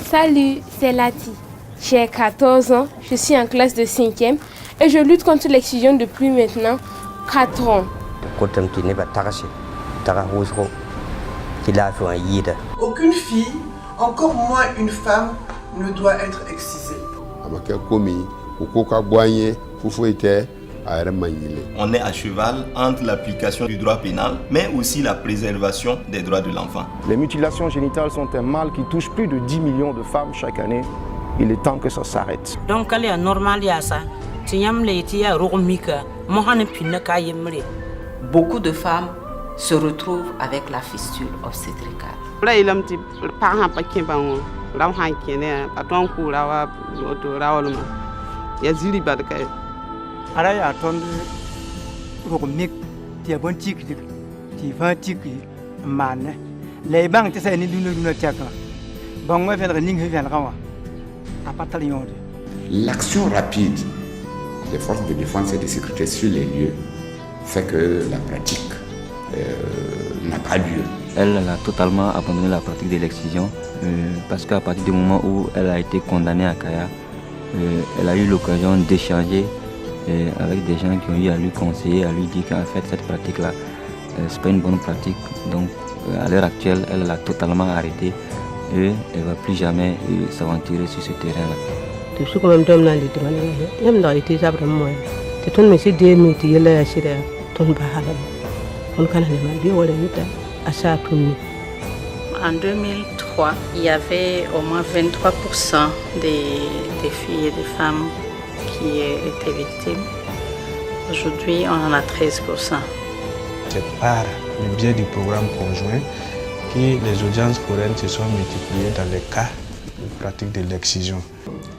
Salut, c'est Lati. J'ai 14 ans, je suis en classe de 5e et je lutte contre l'excision depuis maintenant 4 ans. Aucune fille, encore moins une femme, ne doit être excisée. On est à cheval entre l'application du droit pénal, mais aussi la préservation des droits de l'enfant. Les mutilations génitales sont un mal qui touche plus de 10 millions de femmes chaque année. Il est temps que ça s'arrête. Donc, il y a normal, beaucoup de femmes se retrouvent avec la fistule obstétricale. L'action rapide des forces de défense et de sécurité sur les lieux fait que la pratique n'a pas lieu. Elle a totalement abandonné la pratique de l'excision parce qu'à partir du moment où elle a été condamnée à Kaya, elle a eu l'occasion d'échanger avec des gens qui ont eu à lui conseiller, à lui dire qu'en fait cette pratique-là, c'est pas une bonne pratique. Donc à l'heure actuelle, elle l'a totalement arrêtée et elle ne va plus jamais s'aventurer sur ce terrain-là. En 2003, il y avait au moins 23% des filles et des femmes qui étaient victimes. Aujourd'hui, on en a 13%. C'est par le biais du programme conjoint que les audiences foraines se sont multipliées dans les cas de pratique de l'excision.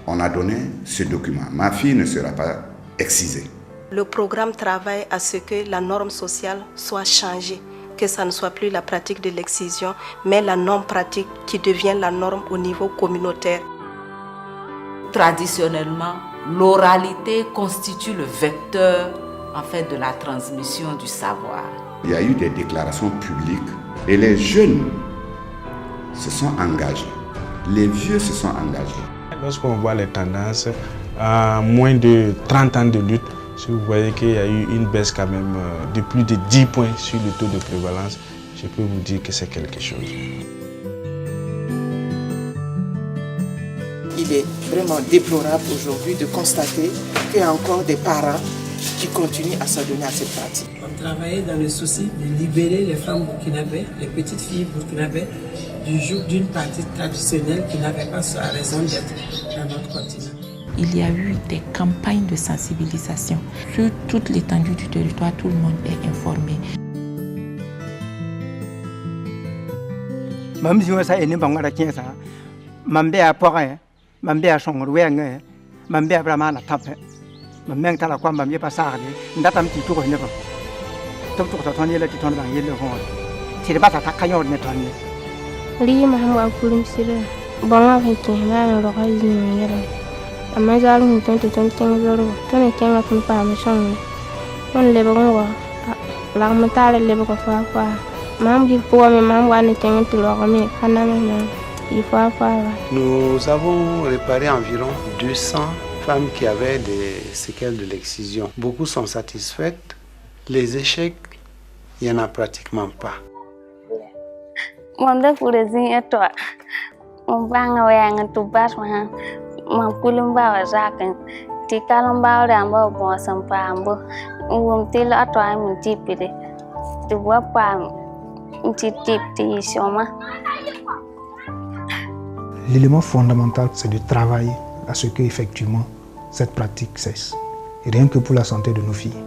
On a donné ce document. Ma fille ne sera pas excisée. Le programme travaille à ce que la norme sociale soit changée, que ça ne soit plus la pratique de l'excision, mais la norme pratique qui devient la norme au niveau communautaire. Traditionnellement, l'oralité constitue le vecteur en fait, de la transmission du savoir. Il y a eu des déclarations publiques et les jeunes se sont engagés. Les vieux se sont engagés. Lorsqu'on voit les tendances, à moins de 30 ans de lutte, si vous voyez qu'il y a eu une baisse quand même de plus de 10 points sur le taux de prévalence, je peux vous dire que c'est quelque chose. Il est vraiment déplorable aujourd'hui de constater qu'il y a encore des parents qui continuent à s'adonner à cette pratique. On travaillait dans le souci de libérer les femmes burkinabées, les petites filles burkinabées, du joug d'une pratique traditionnelle qui n'avait pas sa raison d'être dans notre continent. Il y a eu des campagnes de sensibilisation. Sur toute l'étendue du territoire, tout le monde est informé. Nous avons réparé environ 200 femmes qui avaient des séquelles de l'excision. Beaucoup sont satisfaites. Les échecs, il n'y en a pratiquement pas. L'élément fondamental, c'est de travailler à ce que effectivement cette pratique cesse. Et rien que pour la santé de nos filles.